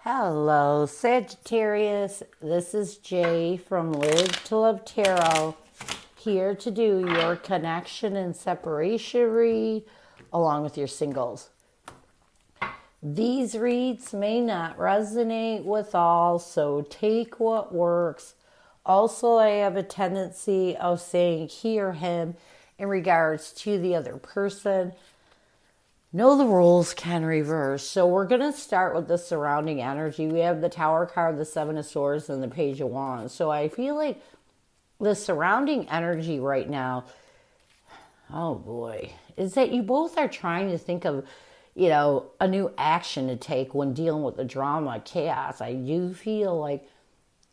Hello, Sagittarius. This is Jay from Live to Love Tarot, here to do your connection and separation read along with your singles. These reads may not resonate with all, so take what works. Also, I have a tendency of saying he or him in regards to the other person. Know the rules can reverse. So we're going to start with the surrounding energy. We have the Tower card, the Seven of Swords, and the Page of Wands. So I feel like the surrounding energy right now, oh boy, is that you both are trying to think of, a new action to take when dealing with the drama, chaos. I do feel like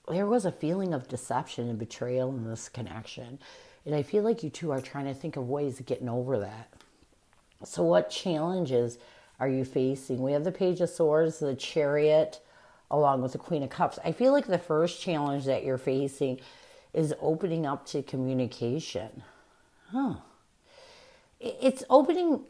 there was a feeling of deception and betrayal in this connection. And I feel like you two are trying to think of ways of getting over that. So what challenges are you facing? We have the Page of Swords, the Chariot, along with the Queen of Cups. I feel like the first challenge that you're facing is opening up to communication. It's opening,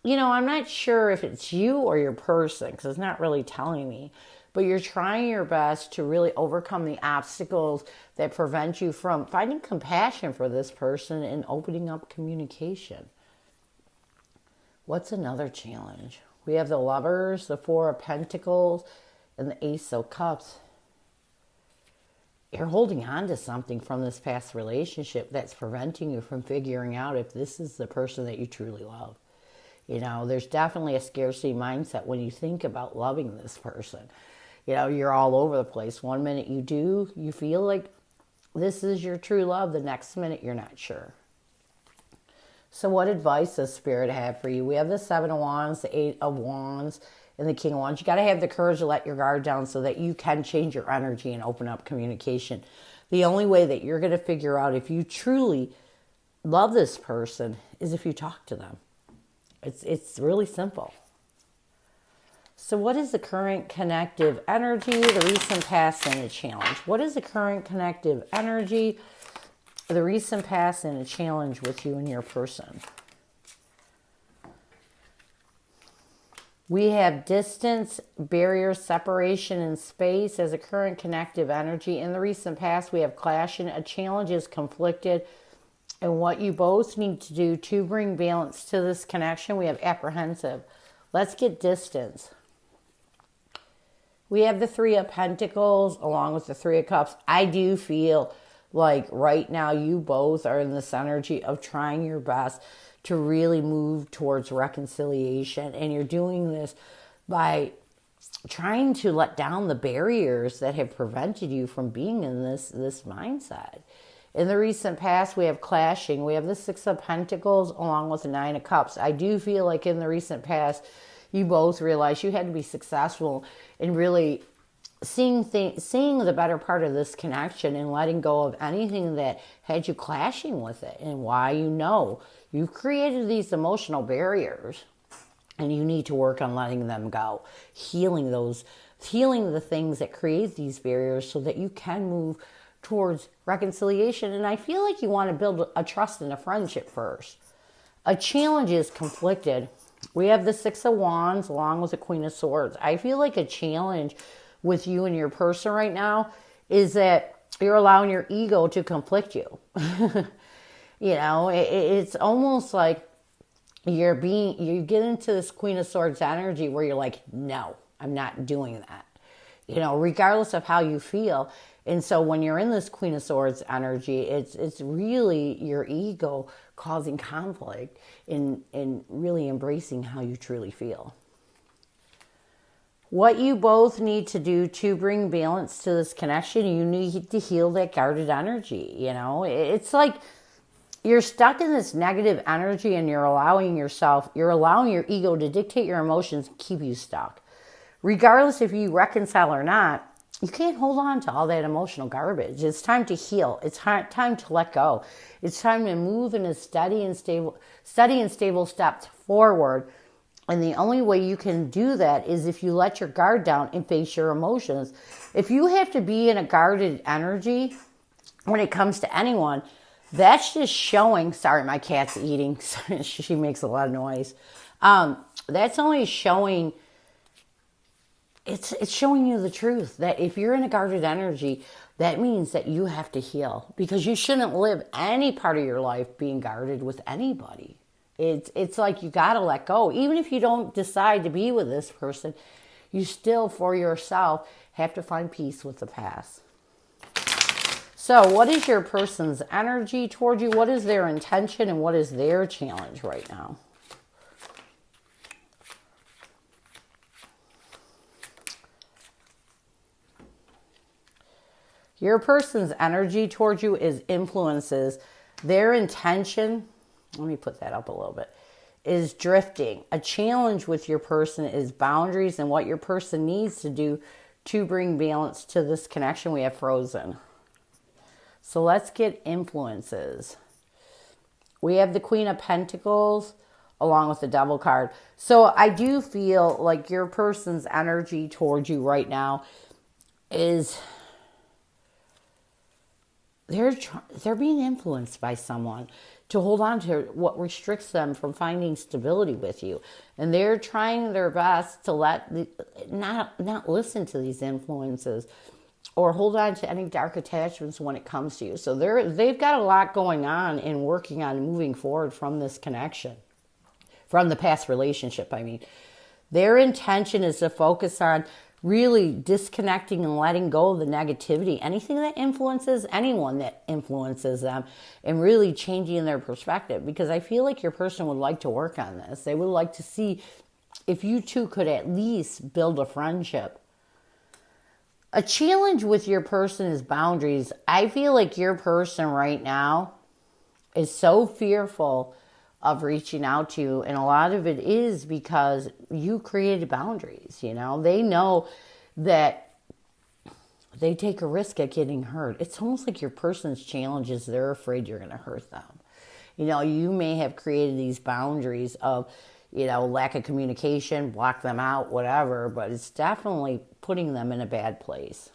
I'm not sure if it's you or your person, because it's not really telling me. But you're trying your best to really overcome the obstacles that prevent you from finding compassion for this person and opening up communication. What's another challenge? We have the Lovers, the Four of Pentacles, and the Ace of Cups. You're holding on to something from this past relationship that's preventing you from figuring out if this is the person that you truly love. There's definitely a scarcity mindset when you think about loving this person. You're all over the place. One minute you feel like this is your true love. The next minute you're not sure. So what advice does Spirit have for you? We have the Seven of Wands, the Eight of Wands, and the King of Wands. You got to have the courage to let your guard down so that you can change your energy and open up communication. The only way that you're going to figure out if you truly love this person is if you talk to them. It's really simple. So what is the current connective energy, the recent past, and a challenge? What is the current connective energy, the recent past, and a challenge with you and your person? We have distance, barrier, separation, and space as a current connective energy. In the recent past, we have clashing. A challenge is conflicted. And what you both need to do to bring balance to this connection, we have apprehensive. Let's get distance. We have the Three of Pentacles along with the Three of Cups. I do feel like right now you both are in this energy of trying your best to really move towards reconciliation. And you're doing this by trying to let down the barriers that have prevented you from being in this mindset. In the recent past, we have clashing. We have the Six of Pentacles along with the Nine of Cups. I do feel like in the recent past, you both realized you had to be successful in really seeing the better part of this connection and letting go of anything that had you clashing with it. And why you've created these emotional barriers and you need to work on letting them go, healing the things that create these barriers so that you can move towards reconciliation. And I feel like you want to build a trust and a friendship first. A challenge is conflicted. We have the Six of Wands along with the Queen of Swords. I feel like a challenge with you and your person right now is that you're allowing your ego to conflict you. It's almost like you get into this Queen of Swords energy where you're like, no, I'm not doing that, regardless of how you feel. And so when you're in this Queen of Swords energy, it's really your ego causing conflict and really embracing how you truly feel. What you both need to do to bring balance to this connection, you need to heal that guarded energy. It's like you're stuck in this negative energy and you're allowing your ego to dictate your emotions and keep you stuck. Regardless if you reconcile or not, you can't hold on to all that emotional garbage. It's time to heal. It's time to let go. It's time to move in a steady and stable steps forward. And the only way you can do that is if you let your guard down and face your emotions. If you have to be in a guarded energy when it comes to anyone, that's just showing, sorry, my cat's eating. She makes a lot of noise. That's only showing it's showing you the truth that if you're in a guarded energy, that means that you have to heal, because you shouldn't live any part of your life being guarded with anybody. It's like you got to let go. Even if you don't decide to be with this person, you still, for yourself, have to find peace with the past. So what is your person's energy toward you? What is their intention and what is their challenge right now? Your person's energy towards you is influences. Their intention, let me put that up a little bit, is drifting. A challenge with your person is boundaries and what your person needs to do to bring balance to this connection. We have frozen. So let's get influences. We have the Queen of Pentacles along with the Devil card. So I do feel like your person's energy towards you right now is they're being influenced by someone to hold on to what restricts them from finding stability with you, and they're trying their best to not listen to these influences or hold on to any dark attachments when it comes to you. So they've got a lot going on and working on moving forward from this connection, from the past relationship. I mean, their intention is to focus on really disconnecting and letting go of the negativity, anything that influences anyone that influences them, and really changing their perspective. Because I feel like your person would like to work on this. They would like to see if you two could at least build a friendship. A challenge with your person is boundaries. I feel like your person right now is so fearful of reaching out to you, and a lot of it is because you created boundaries. You know, they know that they take a risk at getting hurt. It's almost like your person's challenge is they're afraid you're going to hurt them. You know, you may have created these boundaries of, you know, lack of communication, block them out, whatever, but it's definitely putting them in a bad place.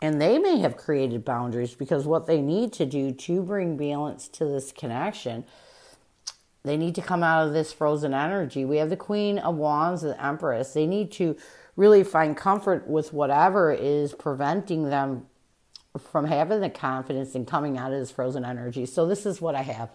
And they may have created boundaries because what they need to do to bring balance to this connection, they need to come out of this frozen energy. We have the Queen of Wands and the Empress. They need to really find comfort with whatever is preventing them from having the confidence and coming out of this frozen energy. So this is what I have.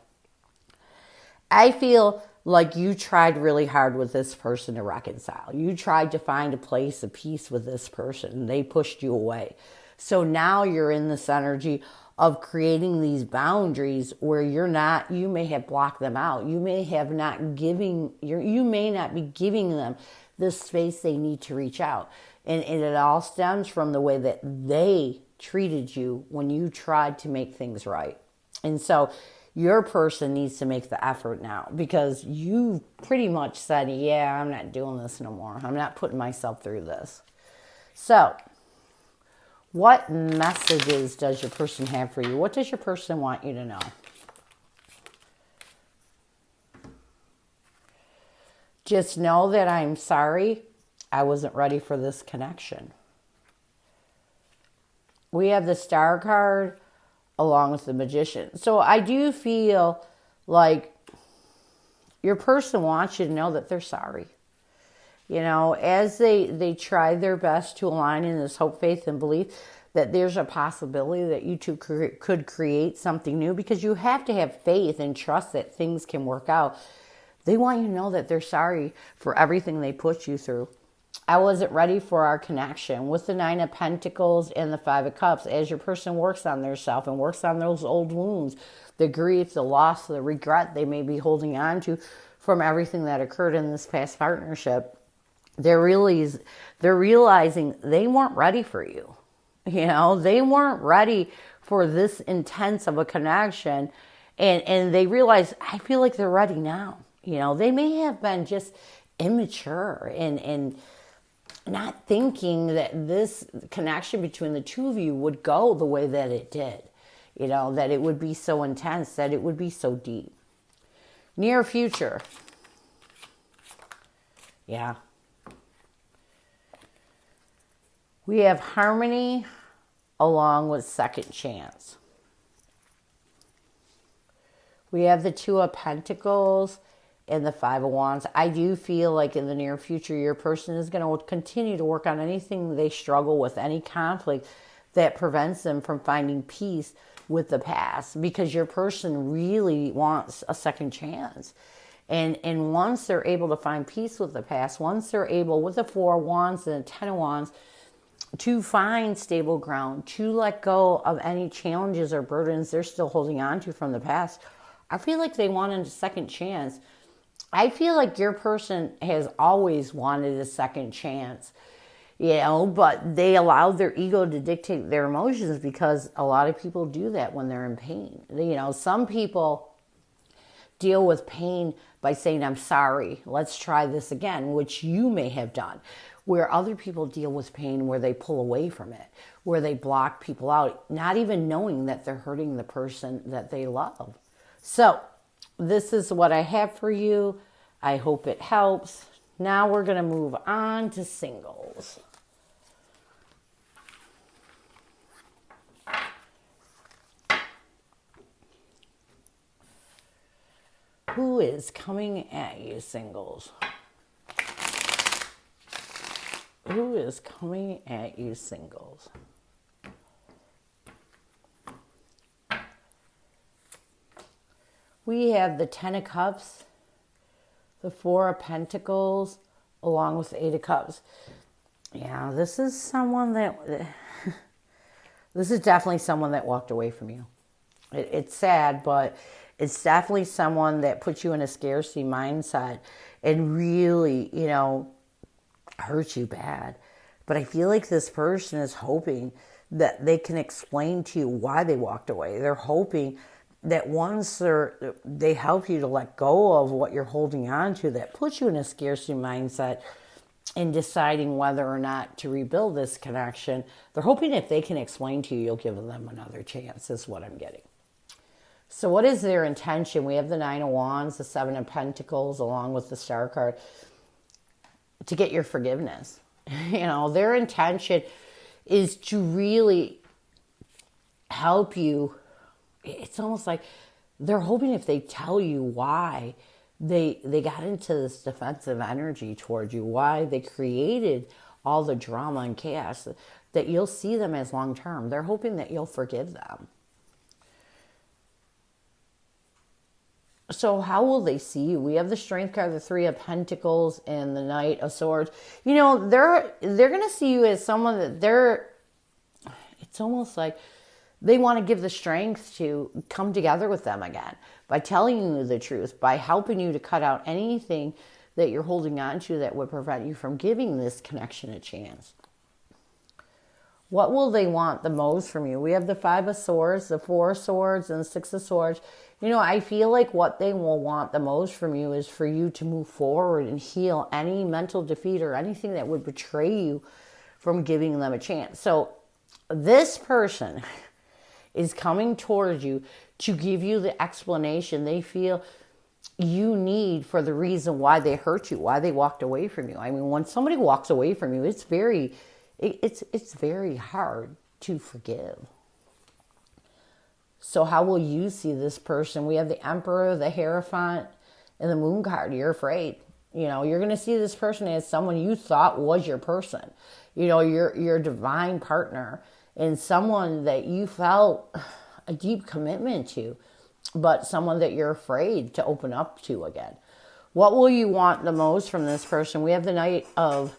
I feel like you tried really hard with this person to reconcile. You tried to find a place of peace with this person. They pushed you away. So now you're in this energy of creating these boundaries where you may have blocked them out. You may not be giving them the space they need to reach out. And it all stems from the way that they treated you when you tried to make things right. And so your person needs to make the effort now, because you pretty much said, yeah, I'm not doing this no more. I'm not putting myself through this. So what messages does your person have for you? What does your person want you to know? Just know that I'm sorry. I wasn't ready for this connection. We have the Star card along with the Magician. So I do feel like your person wants you to know that they're sorry. You know, as they try their best to align in this hope, faith, and belief that there's a possibility that you two could create something new, because you have to have faith and trust that things can work out. They want you to know that they're sorry for everything they put you through. I wasn't ready for our connection. With the Nine of Pentacles and the Five of Cups, as your person works on their self and works on those old wounds, the grief, the loss, the regret they may be holding on to from everything that occurred in this past partnership, they're realizing they weren't ready for you. You know, they weren't ready for this intense of a connection. And they realize, I feel like they're ready now. You know, they may have been just immature and not thinking that this connection between the two of you would go the way that it did. You know, that it would be so intense, that it would be so deep. Near future. Yeah. We have harmony along with second chance. We have the Two of Pentacles and the Five of Wands. I do feel like in the near future, your person is going to continue to work on anything they struggle with, any conflict that prevents them from finding peace with the past, because your person really wants a second chance. And once they're able to find peace with the past, once they're able, with the Four of Wands and the Ten of Wands, to find stable ground, to let go of any challenges or burdens they're still holding on to from the past, I feel like they wanted a second chance. I feel like your person has always wanted a second chance, but they allowed their ego to dictate their emotions, because a lot of people do that when they're in pain. Some people deal with pain by saying, I'm sorry, let's try this again, which you may have done. Where other people deal with pain where they pull away from it, where they block people out, not even knowing that they're hurting the person that they love. So this is what I have for you. I hope it helps. Now we're going to move on to singles. Who is coming at you, singles? Who is coming at you, singles? We have the Ten of Cups, the Four of Pentacles, along with the Eight of Cups. Yeah, this is someone that... this is definitely someone that walked away from you. It's sad, but it's definitely someone that puts you in a scarcity mindset and really, hurt you bad. But I feel like this person is hoping that they can explain to you why they walked away. They're hoping that once they help you to let go of what you're holding on to, that puts you in a scarcity mindset in deciding whether or not to rebuild this connection. They're hoping if they can explain to you, you'll give them another chance, is what I'm getting. So what is their intention? We have the Nine of Wands, the Seven of Pentacles, along with the Star card, to get your forgiveness. Their intention is to really help you. It's almost like they're hoping if they tell you why they got into this defensive energy towards you, why they created all the drama and chaos, that you'll see them as long-term. They're hoping that you'll forgive them. So how will they see you? We have the Strength card, the Three of Pentacles, and the Knight of Swords. They're going to see you as someone that it's almost like they want to give the strength to come together with them again by telling you the truth, by helping you to cut out anything that you're holding on to that would prevent you from giving this connection a chance. What will they want the most from you? We have the Five of Swords, the Four of Swords, and the Six of Swords. I feel like what they will want the most from you is for you to move forward and heal any mental defeat or anything that would betray you from giving them a chance. So this person is coming towards you to give you the explanation they feel you need for the reason why they hurt you, why they walked away from you. I mean, when somebody walks away from you, it's very hard to forgive. So how will you see this person? We have the Emperor, the Hierophant, and the Moon card. You're afraid. You're going to see this person as someone you thought was your person. Your divine partner, and someone that you felt a deep commitment to, but someone that you're afraid to open up to again. What will you want the most from this person? We have the Eight of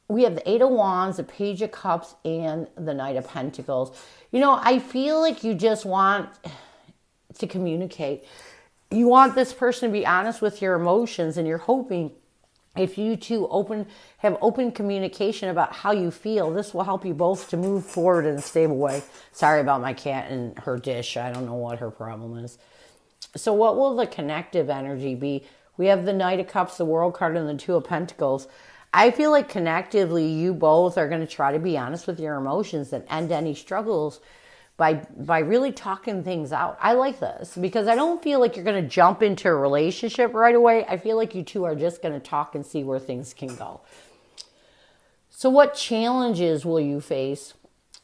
Wands, the Page of Cups, and the Knight of Pentacles. I feel like you just want to communicate. You want this person to be honest with your emotions, and you're hoping if you two have open communication about how you feel, this will help you both to move forward in a stable way. Sorry about my cat and her dish. I don't know what her problem is. So what will the connective energy be? We have the Knight of Cups, the World card, and the Two of Pentacles. I feel like connectively, you both are going to try to be honest with your emotions and end any struggles by really talking things out. I like this because I don't feel like you're going to jump into a relationship right away. I feel like you two are just going to talk and see where things can go. So what challenges will you face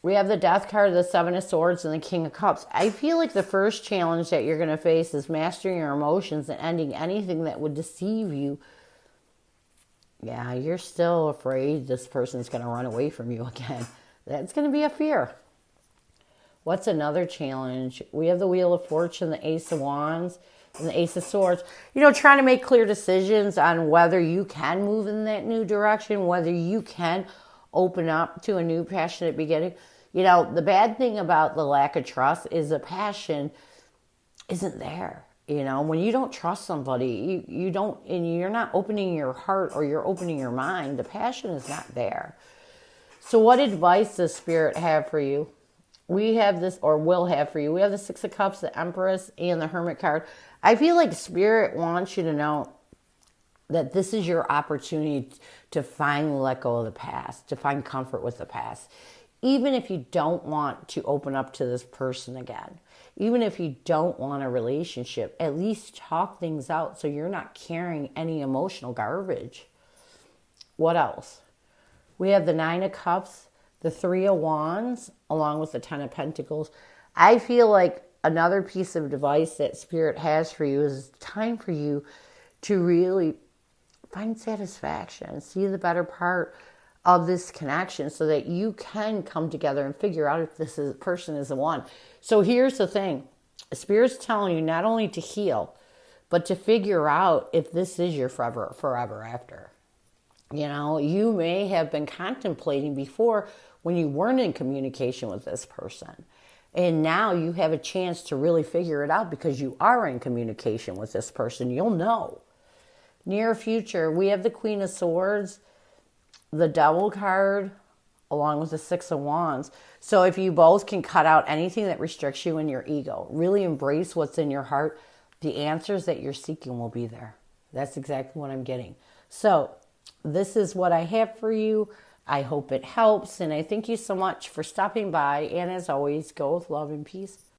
We have the Death card, the Seven of Swords, and the King of Cups. I feel like the first challenge that you're going to face is mastering your emotions and ending anything that would deceive you. Yeah, you're still afraid this person's going to run away from you again. That's going to be a fear. What's another challenge? We have the Wheel of Fortune, the Ace of Wands, and the Ace of Swords. Trying to make clear decisions on whether you can move in that new direction, whether you can open up to a new passionate beginning. The bad thing about the lack of trust is the passion isn't there. When you don't trust somebody, you don't, and you're not opening your heart or you're opening your mind, the passion is not there. So what advice does Spirit have for you? We have this, or will have for you. We have the Six of Cups, the Empress, and the Hermit card. I feel like Spirit wants you to know that this is your opportunity to finally let go of the past, to find comfort with the past. Even if you don't want to open up to this person again, even if you don't want a relationship, at least talk things out so you're not carrying any emotional garbage. What else? We have the Nine of Cups, the Three of Wands, along with the Ten of Pentacles. I feel like another piece of advice that Spirit has for you is it's time for you to really find satisfaction, see the better part of this connection so that you can come together and figure out if person is the one. So here's the thing. Spirit's telling you not only to heal, but to figure out if this is your forever after. You may have been contemplating before when you weren't in communication with this person. And now you have a chance to really figure it out because you are in communication with this person. You'll know. Near future, we have the Queen of Swords, the Devil card, along with the Six of Wands. So if you both can cut out anything that restricts you in your ego, really embrace what's in your heart, the answers that you're seeking will be there. That's exactly what I'm getting. So this is what I have for you. I hope it helps. And I thank you so much for stopping by. And as always, go with love and peace.